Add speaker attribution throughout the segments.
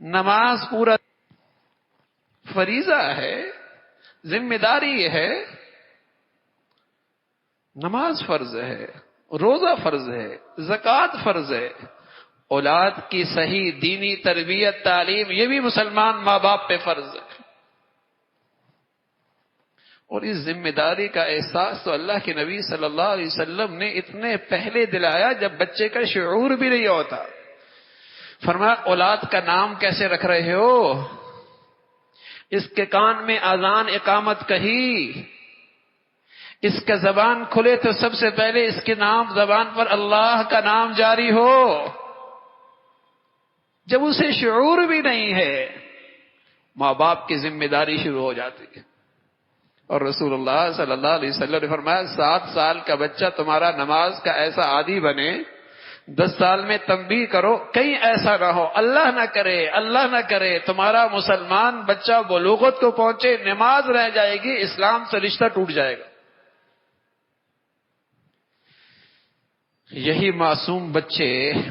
Speaker 1: نماز پورا فریضہ ہے، ذمہ داری ہے. نماز فرض ہے، روزہ فرض ہے، زکوٰۃ فرض ہے. اولاد کی صحیح دینی تربیت تعلیم یہ بھی مسلمان ماں باپ پہ فرض ہے. اور اس ذمہ داری کا احساس تو اللہ کے نبی صلی اللہ علیہ وسلم نے اتنے پہلے دلایا جب بچے کا شعور بھی نہیں ہوتا. فرمایا اولاد کا نام کیسے رکھ رہے ہو؟ اس کے کان میں اذان اقامت کہی، اس کا زبان کھلے تو سب سے پہلے اس کے نام زبان پر اللہ کا نام جاری ہو. جب اسے شعور بھی نہیں ہے ماں باپ کی ذمہ داری شروع ہو جاتی ہے. اور رسول اللہ صلی اللہ علیہ وسلم نے فرمایا 7 سال کا بچہ تمہارا نماز کا ایسا عادی بنے، 10 سال میں تنبیہ کرو کہیں ایسا نہ ہو، اللہ نہ کرے تمہارا مسلمان بچہ بلوغت کو پہنچے نماز رہ جائے گی، اسلام سے رشتہ ٹوٹ جائے گا. یہی معصوم بچے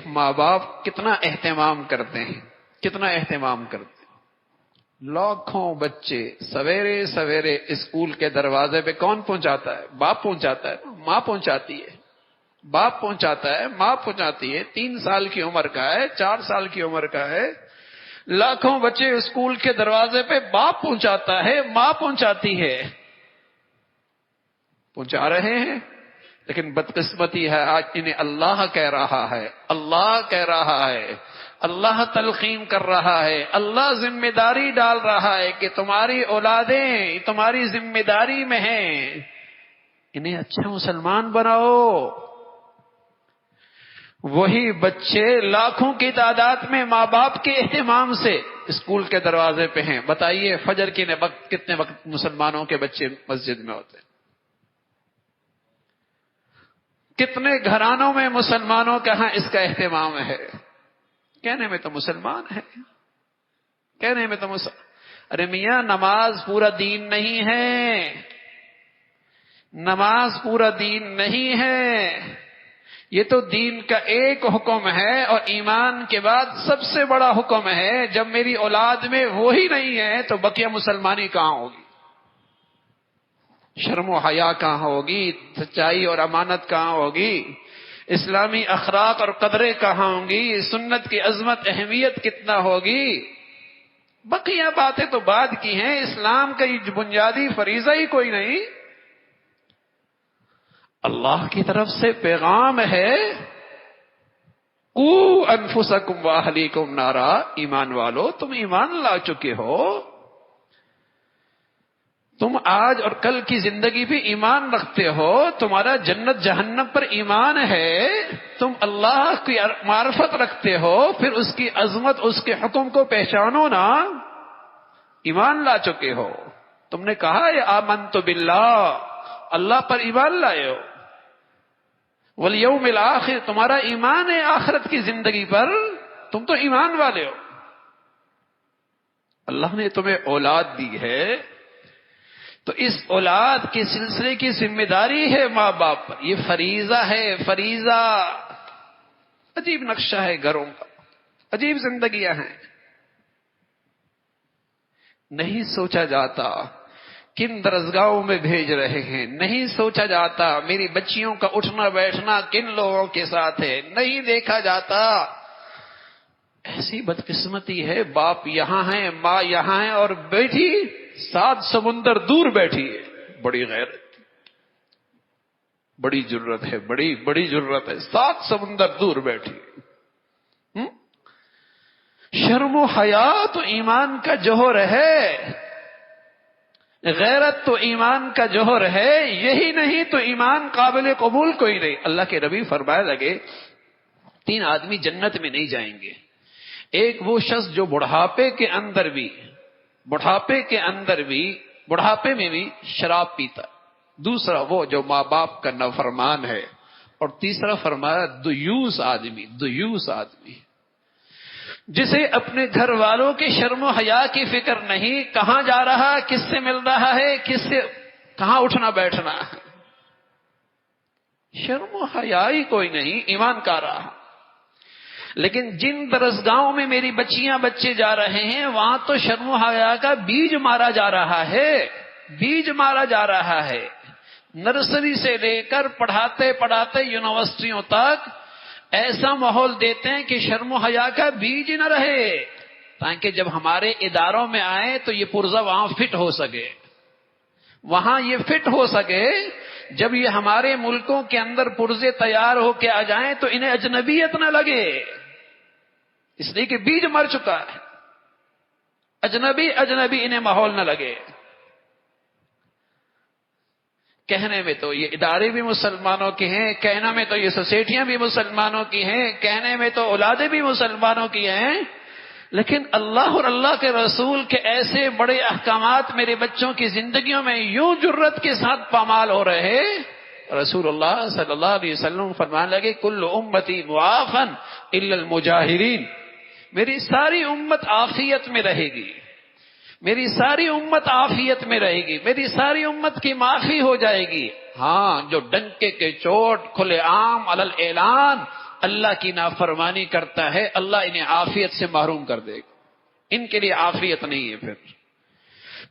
Speaker 1: ماں باپ کتنا اہتمام کرتے ہیں، کتنا اہتمام کرتے ہیں. لاکھوں بچے سویرے سویرے اسکول کے دروازے پہ کون پہنچاتا ہے؟ باپ پہنچاتا ہے، ماں پہنچاتی ہے. باپ پہنچاتا ہے، ماں پہنچاتی ہے. 3 سال کی عمر کا ہے، 4 سال کی عمر کا ہے. لاکھوں بچے اسکول کے دروازے پہ باپ پہنچاتا ہے، ماں پہنچاتی ہے. پہنچا رہے ہیں، لیکن بدقسمتی ہے آج انہیں اللہ کہہ رہا ہے، اللہ کہہ رہا ہے، اللہ تلقین کر رہا ہے، اللہ ذمہ داری ڈال رہا ہے کہ تمہاری اولادیں تمہاری ذمہ داری میں ہیں، انہیں اچھا مسلمان بناؤ. وہی بچے لاکھوں کی تعداد میں ماں باپ کے اہتمام سے اسکول کے دروازے پہ ہیں. بتائیے فجر کے وقت کتنے وقت مسلمانوں کے بچے مسجد میں ہوتے ہیں؟ کتنے گھرانوں میں مسلمانوں کے ہاں اس کا اہتمام ہے؟ کہنے میں تو مسلمان ہے، کہنے میں تو ارے میاں نماز پورا دین نہیں ہے، نماز پورا دین نہیں ہے. یہ تو دین کا ایک حکم ہے اور ایمان کے بعد سب سے بڑا حکم ہے. جب میری اولاد میں وہی نہیں ہے تو بقیہ مسلمانی کہاں ہوگی؟ شرم و حیا کہاں ہوگی؟ سچائی اور امانت کہاں ہوگی؟ اسلامی اخلاق اور قدریں کہاں ہوں گی؟ سنت کی عظمت اہمیت کتنا ہوگی؟ بقیہ باتیں تو بعد کی ہیں، اسلام کا یہ بنیادی فریضہ ہی کوئی نہیں. اللہ کی طرف سے پیغام ہے قوا انفسکم واہلیکم نارا. ایمان والو تم ایمان لا چکے ہو، تم آج اور کل کی زندگی پہ ایمان رکھتے ہو، تمہارا جنت جہنم پر ایمان ہے، تم اللہ کی معرفت رکھتے ہو، پھر اس کی عظمت اس کے حکم کو پہچانو نا. ایمان لا چکے ہو، تم نے کہا ہے آمنت باللہ، اللہ پر ایمان لائے ہو. والیوم الآخر، تمہارا ایمان ہے آخرت کی زندگی پر، تم تو ایمان والے ہو. اللہ نے تمہیں اولاد دی ہے تو اس اولاد کے سلسلے کی ذمہ داری ہے ماں باپ پر. یہ فریضہ ہے، فریضہ. عجیب نقشہ ہے گھروں کا، عجیب زندگیاں ہیں. نہیں سوچا جاتا کن درسگاہوں میں بھیج رہے ہیں، نہیں سوچا جاتا میری بچیوں کا اٹھنا بیٹھنا کن لوگوں کے ساتھ ہے، نہیں دیکھا جاتا. ایسی بدقسمتی ہے، باپ یہاں ہیں، ماں یہاں ہے اور بیٹی 7 سمندر دور بیٹھی ہے. بڑی غیرت، بڑی جرت ہے، بڑی جرت ہے، 7 سمندر دور بیٹھی ہے. شرم و حیا تو ایمان کا جوہر ہے، غیرت تو ایمان کا جوہر ہے. یہی نہیں تو ایمان قابل قبول کوئی نہیں. اللہ کے نبی فرمایا لگے 3 آدمی جنت میں نہیں جائیں گے. ایک وہ شخص جو بڑھاپے میں بھی شراب پیتا، دوسرا وہ جو ماں باپ کا نافرمان ہے، اور تیسرا فرمایا دیوس آدمی جسے اپنے گھر والوں کے شرم و حیا کی فکر نہیں، کہاں جا رہا، کس سے مل رہا ہے، کس سے کہاں اٹھنا بیٹھنا ہے. شرم و حیا ہی کوئی نہیں، ایمان کا رہا. لیکن جن درسگاہوں میں میری بچیاں بچے جا رہے ہیں وہاں تو شرم و حیا کا بیج مارا جا رہا ہے، بیج مارا جا رہا ہے۔ نرسری سے لے کر پڑھاتے پڑھاتے یونیورسٹیوں تک ایسا ماحول دیتے ہیں کہ شرم و حیا کا بیج نہ رہے، تاکہ جب ہمارے اداروں میں آئے تو یہ پرزہ وہاں فٹ ہو سکے، وہاں یہ فٹ ہو سکے۔ جب یہ ہمارے ملکوں کے اندر پرزے تیار ہو کے آ جائیں تو انہیں اجنبیت نہ لگے، اس لیے کہ بیج مر چکا ہے، اجنبی انہیں ماحول نہ لگے۔ کہنے میں تو یہ ادارے بھی مسلمانوں کے ہیں، کہنے میں تو یہ سوسائٹیاں بھی مسلمانوں کی ہیں، کہنے میں تو اولادیں بھی مسلمانوں کی ہیں، لیکن اللہ اور اللہ کے رسول کے ایسے بڑے احکامات میرے بچوں کی زندگیوں میں یوں جرت کے ساتھ پامال ہو رہے۔ رسول اللہ صلی اللہ علیہ وسلم فرمانے لگے کل امتی معافن الا المجاہرین، میری ساری امت عافیت میں رہے گی، میری ساری امت عافیت میں رہے گی، میری ساری امت کی معافی ہو جائے گی، ہاں جو ڈنکے کے چوٹ کھلے عام علی الاعلان اللہ کی نافرمانی کرتا ہے اللہ انہیں عافیت سے محروم کر دے گا، ان کے لیے عافیت نہیں ہے،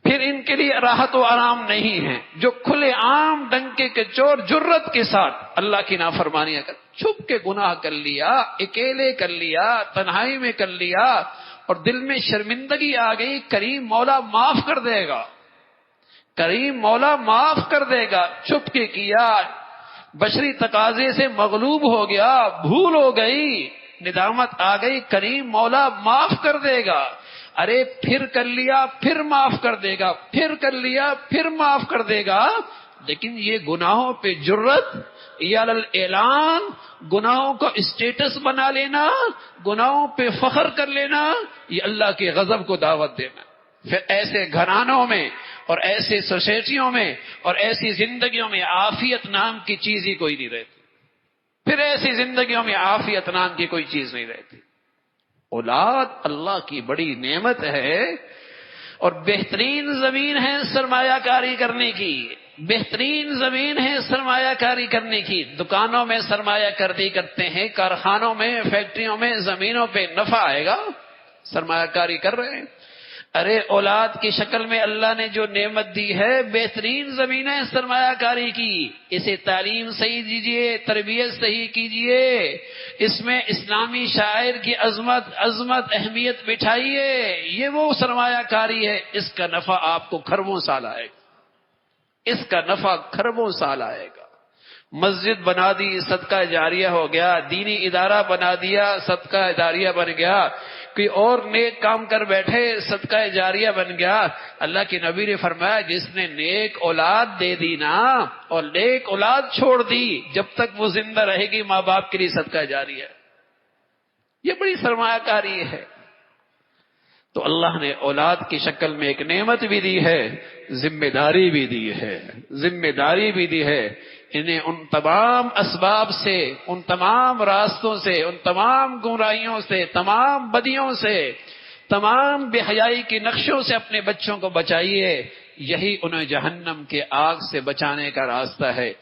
Speaker 1: پھر ان کے لیے راحت و آرام نہیں ہے۔ جو کھلے عام ڈنکے کے چور جرت کے ساتھ اللہ کی نافرمانی کر چھپ کے گناہ کر لیا، اکیلے کر لیا، تنہائی میں کر لیا اور دل میں شرمندگی آ گئی، کریم مولا معاف کر دے گا، کریم مولا معاف کر دے گا۔ چھپ کے کیا، بشری تقاضے سے مغلوب ہو گیا، بھول ہو گئی، ندامت آ گئی، کریم مولا معاف کر دے گا۔ ارے پھر کر لیا پھر معاف کر دے گا، پھر کر لیا پھر معاف کر دے گا، لیکن یہ گناہوں پہ جرت یا اعلان، گناہوں کو اسٹیٹس بنا لینا، گناہوں پہ فخر کر لینا، یہ اللہ کے غضب کو دعوت دینا۔ پھر ایسے گھرانوں میں اور ایسے سوسائٹیوں میں اور ایسی زندگیوں میں عافیت نام کی چیز ہی کوئی نہیں رہتی، پھر ایسی زندگیوں میں عافیت نام کی کوئی چیز نہیں رہتی۔ اولاد اللہ کی بڑی نعمت ہے اور بہترین زمین ہے سرمایہ کاری کرنے کی، بہترین زمین ہے سرمایہ کاری کرنے کی۔ دکانوں میں سرمایہ کاری کرتے ہیں، کارخانوں میں، فیکٹریوں میں، زمینوں پہ نفع آئے گا، سرمایہ کاری کر رہے ہیں۔ ارے اولاد کی شکل میں اللہ نے جو نعمت دی ہے بہترین زمین ہے سرمایہ کاری کی، اسے تعلیم صحیح دیجیے، تربیت صحیح کیجیے، اس میں اسلامی شاعر کی عظمت اہمیت بٹھائیے، یہ وہ سرمایہ کاری ہے، اس کا نفع آپ کو کھربوں سال آئے گا، اس کا نفع کھربوں سال آئے گا۔ مسجد بنا دی صدقہ جاریہ ہو گیا، دینی ادارہ بنا دیا صدقہ جاریہ بن گیا، کوئی اور نیک کام کر بیٹھے صدقہ جاریہ بن گیا۔ اللہ کے نبی نے فرمایا جس نے نیک اولاد دے دی نا اور نیک اولاد چھوڑ دی، جب تک وہ زندہ رہے گی ماں باپ کے لیے صدقہ جاریہ، یہ بڑی سرمایہ کاری ہے۔ تو اللہ نے اولاد کی شکل میں ایک نعمت بھی دی ہے، ذمہ داری بھی دی ہے، ذمہ داری بھی دی ہے۔ انہیں ان تمام اسباب سے، ان تمام راستوں سے، ان تمام گمراہیوں سے، تمام بدیوں سے، تمام بے حیائی کے نقشوں سے اپنے بچوں کو بچائیے، یہی انہیں جہنم کے آگ سے بچانے کا راستہ ہے۔